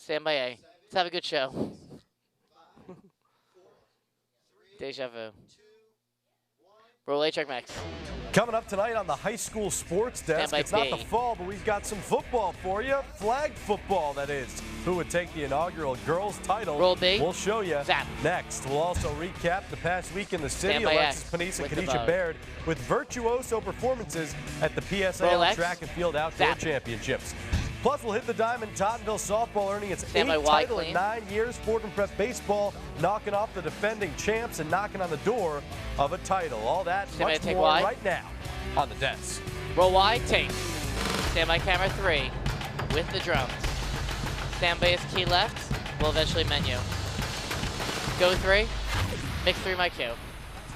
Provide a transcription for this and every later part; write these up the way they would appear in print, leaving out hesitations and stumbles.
Stand by A. Let's have a good show. Deja vu. Roll A, check max. Coming up tonight on the High School Sports Desk, it's not the fall, but we've got some football for you. Flag football, that is. Who would take the inaugural girls' title? Roll B. We'll show you Zap. next. We'll also recap the past week in the city. Stand by Alexis X Panisse and with the Kadisha vote. Baird with virtuoso performances at the Roll PSAL X. Track and Field Outdoor Zap. Championships. Plus, we'll hit the diamond Tottenville softball, earning its Stand by 8th Y title in clean. 9 years. Ford and Prep baseball knocking off the defending champs and knocking on the door of a title. All that, Stand by much take more Y. right now on the desk. Roll Y, take. Stand by camera 3 with the drums. Stand by is key left. We'll eventually menu. Go 3. Mix 3 my cue.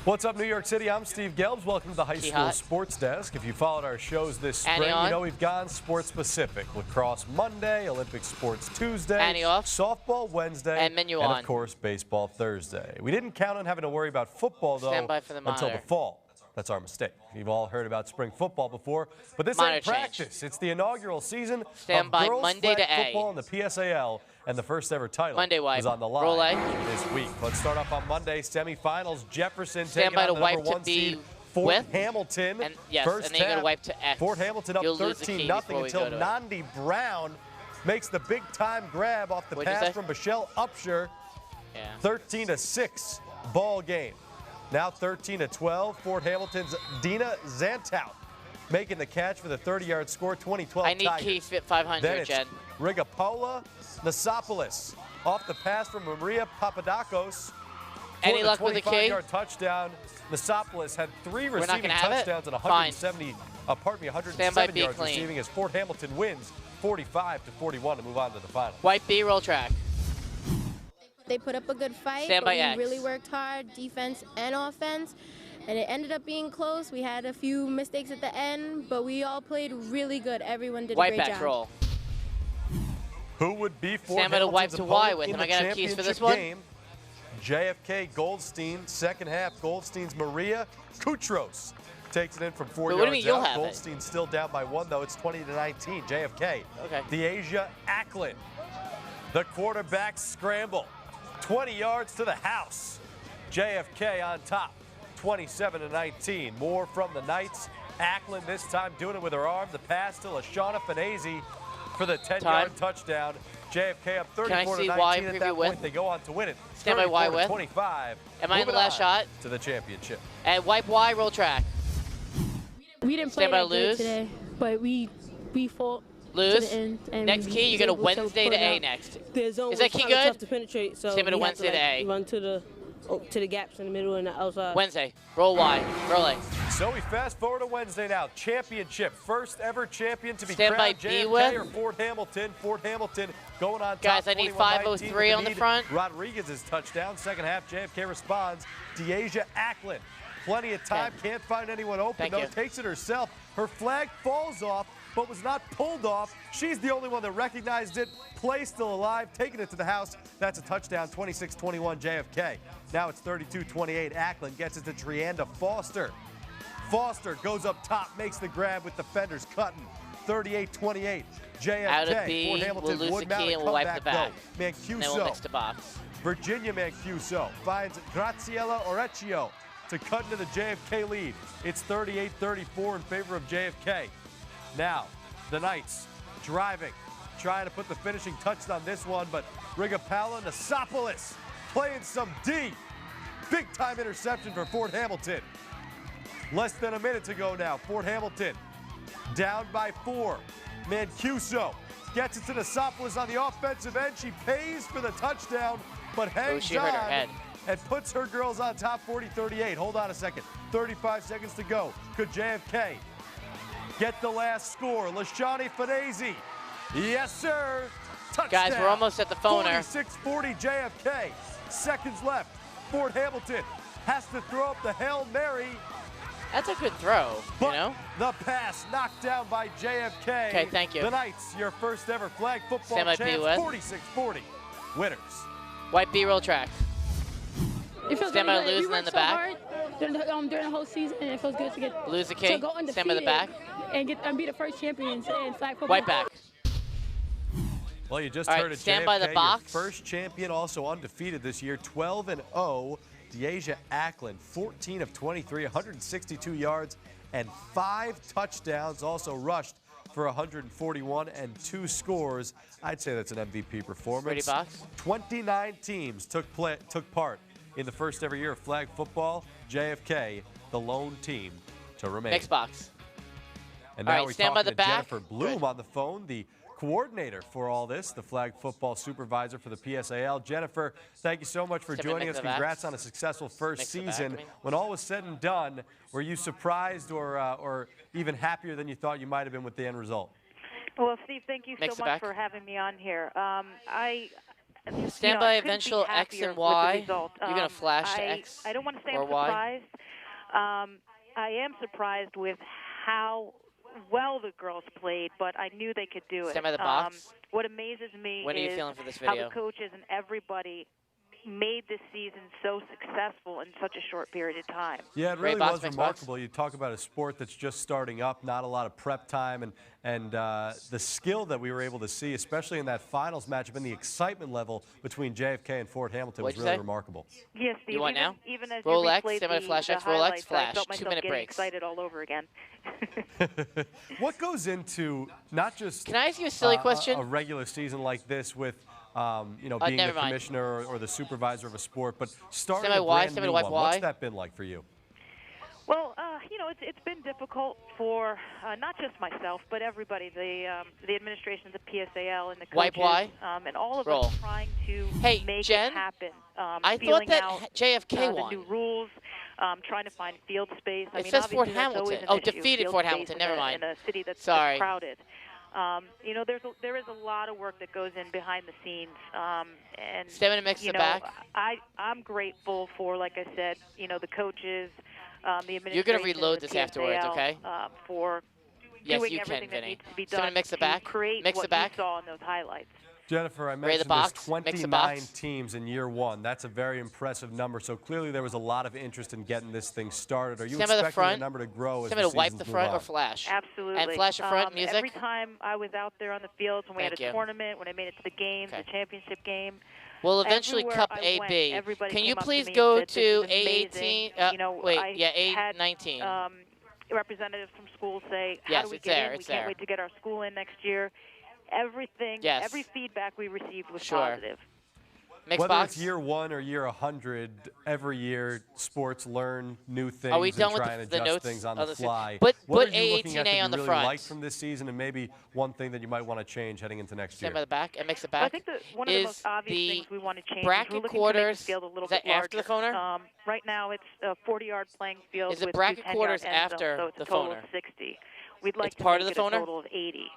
What's up, New York City? I'm Steve Gelbs. Welcome to the High Key School hot. Sports Desk. If you followed our shows this spring, Annie on. you know we've gone sports specific. Lacrosse Monday, Olympic Sports Tuesday, Annie off. softball Wednesday, And menu and on. of course, baseball Thursday. We didn't count on having to worry about football, though, Stand by for the until the monitor. fall. That's our mistake. You've all heard about spring football before, but this Monitor ain't change. practice. It's the inaugural season Stand of by girls Monday flag to A. football in the PSAL, and the first ever title Monday wipe. is on the line Roll A. this week. Let's start off on Monday, semifinals. Jefferson Stand taking by on to the wipe number to 1 B seed Fort with. Hamilton. And yes, First and then you're going half, to wipe to X. Fort Hamilton up You'll lose the 13-0 key before we until go to it. Nandi Brown makes the big time grab off the What'd you pass say? from Michelle Upshur. Yeah. 13-6 ball game. Now 13-12. Fort Hamilton's Dina Zantout making the catch for the 30-yard score. 2012 I need Tigers. key fit 500, Then it's Jen. Rigapola Nasopoulos off the pass from Maria Papadakos. Any For luck with the key? 25-yard touchdown. Nasopoulos had 3 not receiving gonna have it? touchdowns and Fine. 107 Stand by B yards clean. receiving as Fort Hamilton wins 45-41 to move on to the final. White B, roll track. They put up a good fight, Stand but by we X. really worked hard, defense and offense, and it ended up being close. We had a few mistakes at the end, but we all played really good. Everyone did a White great back job. roll. Who would be Fort Stand by to wipe Hamilton's to Y opponent with. in Am the I gonna have keys for this championship one? game? JFK Goldstein, second half. Goldstein's Maria Kutros takes it in from 4 Wait, yards what do you mean you'll out. have it? Goldstein's still down by 1, though. It's 20-19. JFK. Okay. Deasia Ackland. The quarterback scramble. 20 yards to the house. JFK on top. 27-19. More from the Knights. Ackland this time doing it with her arm. The pass to LaShawna Finese for the 10-yard touchdown. JFK up 34-19 see Y at preview that with? point. They go on to win it. Stand by Y with? 25. Am I in the Moving last on shot? to the championship. And wipe Y, roll track. We didn't play Stand by that good lose. today, but we fought Lose. to the end. And Next we key, you was go to able Wednesday pull to it A out. next. The zone Is that was key kinda good? tough to penetrate, so Stand by to we had Wednesday to A. run to the gaps in the middle and the outside. Wednesday, roll Y, roll A. So we fast forward to Wednesday now. Championship. First ever champion to be Stand by crowned. B JFK with? or Fort Hamilton. Fort Hamilton going on top. Guys, I need 21-19 503 with on the lead. front. Rodriguez's touchdown. Second half, JFK responds. Deasia Ackland. Plenty of time. Okay. Can't find anyone open, Thank though. you. Takes it herself. Her flag falls off, but was not pulled off. She's the only one that recognized it. Play still alive, taking it to the house. That's a touchdown, 26-21 JFK. Now it's 32-28. Ackland gets it to Trianda Foster. Foster goes up top, makes the grab with defenders cutting. 38-28. JFK. Out of B, Fort Hamilton we'll lose would the mount key a and we'll wipe the comeback, back. though. And then we'll Mancuso. mix the box. Virginia Mancuso finds Graciela Orecchio to cut into the JFK lead. It's 38-34 in favor of JFK. Now, the Knights driving, trying to put the finishing touch on this one, but Rigapola Nasopoulos playing some D. Big time interception for Fort Hamilton. Less than a minute to go now. Fort Hamilton down by 4. Mancuso gets it to Nasopoulos on the offensive end. She pays for the touchdown, but hangs she hurt her on head. and puts her girls on top 40-38. Hold on a second. 35 seconds to go. Could JFK get the last score? LaShawna Finese. Yes, sir. Touchdown. Guys, we're almost at the phoner. 46-40 JFK. Seconds left. Fort Hamilton has to throw up the Hail Mary, That's a good throw, but you know? the pass knocked down by JFK. Okay, thank you. The Knights, your first ever flag football Stand by B with. champs, 46-40. Winners. White B, roll track. It feels Stand really by good. lose We and then worked the so back. hard during the whole season, and it feels good to get Lose the to key. go undefeated Stand by the back. and be the first champions in flag football. White back. Well, you just All heard right, it, stand JFK, by the box. your first champion, also undefeated this year, 12-0. Deasia Ackland, 14 of 23, 162 yards and 5 touchdowns. Also rushed for 141 and 2 scores. I'd say that's an MVP performance. Ready, box? 29 teams took part in the first ever year of flag football. JFK, the lone team to remain. Next box. And now All right, we're stand by talking the to back. Jennifer Bloom on the phone, the coordinator for all this, the flag football supervisor for the PSAL. Jennifer, thank you so much for joining us. Congrats on a successful first season. When all was said and done, were you surprised or even happier than you thought you might have been with the end result? Well, Steve, thank you so much for having me on here. Stand by eventual X and Y. You're going to flash X I don't want to say or I'm Y? surprised. I am surprised with how well the girls played, but I knew they could do it. Stand by the box. What amazes me when are you is feeling for this how video? the coaches and everybody made this season so successful in such a short period of time. Yeah, it really was remarkable. You talk about a sport that's just starting up, not a lot of prep time, and the skill that we were able to see, especially in that finals matchup, and the excitement level between JFK and Fort Hamilton was really remarkable. Yes, Steve. You want now? Even as roll you X, replayed stand by the flash X, roll X, flash. I felt myself 2-minute getting breaks. excited all over again. What goes into not just Can I ask you a silly question? A regular season like this with being the commissioner or the supervisor of a sport, but starting a brand new one. What's that been like for you? Well, it's been difficult for not just myself, but everybody, the administration of the PSAL and the coaches, and all of us trying to make it happen. I thought that JFK won. The new rules, trying to find field space. It says Fort Hamilton. Oh, defeated Fort Hamilton. Never mind. In a city that's crowded. There is a lot of work that goes in behind the scenes, and Step in mix the back. I'm grateful for, like I said, the coaches, the administration. You're gonna reload this PSAL, afterwards, okay? For doing everything that needs to be done mix the back. to create mix what the back. you saw in those highlights. Jennifer, I mentioned there's 29 teams in year one. That's a very impressive number. So clearly there was a lot of interest in getting this thing started. Are you expecting the number to grow as the seasons move on? Wipe the front or flash? Absolutely. And flash the front, music? Every time I was out there on the fields, when we had a tournament, when I made it to the games, the championship game. We'll eventually Cup AB. Can you please go to A18? A19. Representatives from schools say, how do we get in? We can't wait to get our school in next year. Everything, every feedback we received was positive. Whether it's year one or year 100, every year sports learn new things and try and adjust things on the fly. But what are you looking A18A at that on the you really front. like from this season, and maybe one thing that you might want to change heading into next year? Stand by the back and mix it back. Well, I think that one of the most obvious things we want to change bracket is we're looking quarters. to make the field a little bit larger. After the foner? Right now it's a 40-yard playing field. Is it with bracket 10-yard quarters end zone, after so it's the a total foner? Of 60. We'd like it's to part make of the it foner? a total of 80.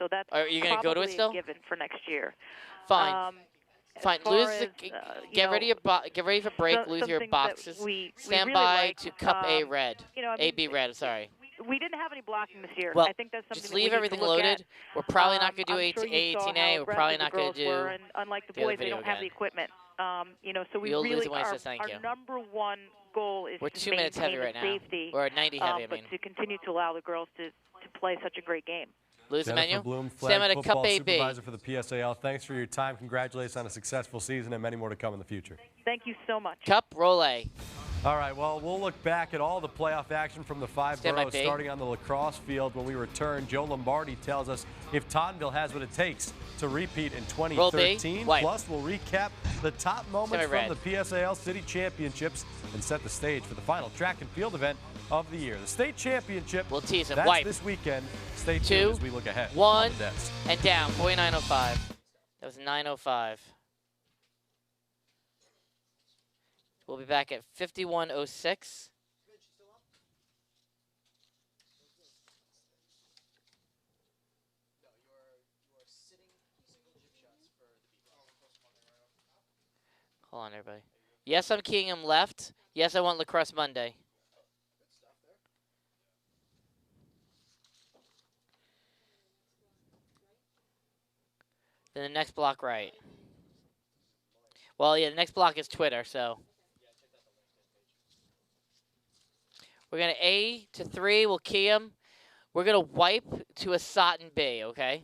So that's are you going to go to it still? Given for next year. Fine. Fine. Get ready for break. Lose your boxes. Stand by to Cup A red. AB red. Sorry. We didn't have any blocking this year. Well, I think that's something just that we leave need everything to look loaded. At. We're probably not going to do sure A18A. We're probably not going to do. And unlike the boys, they don't have the equipment. So we really our number one goal is we're to 2 minutes heavy right safety, now. We're at 90 heavy. But to continue to allow the girls to play such a great game. Lose the menu. Bloom, Stand by to football Cup AB. Supervisor for the PSAL. Thanks for your time. Congratulations on a successful season and many more to come in the future. Thank you so much. Cup roll A. All right, well, we'll look back at all the playoff action from the 5 boroughs starting on the lacrosse field when we return. Joe Lombardi tells us if Tottenville has what it takes to repeat in 2013. Plus, we'll recap the top moments from the PSAL City Championships and set the stage for the final track and field event of the year. The state championship, we'll tease him. That's this weekend. Stay tuned as we look ahead. 1, and down, 49.05. That was 9.05. We'll be back at 51.06. Hold on, everybody. Yes, I'm keying him left. Yes, I want Lacrosse Monday. Then the next block right. Well, yeah, the next block is Twitter, so. We're going to A to 3. We'll key him. We're going to wipe to a Sutton B, okay?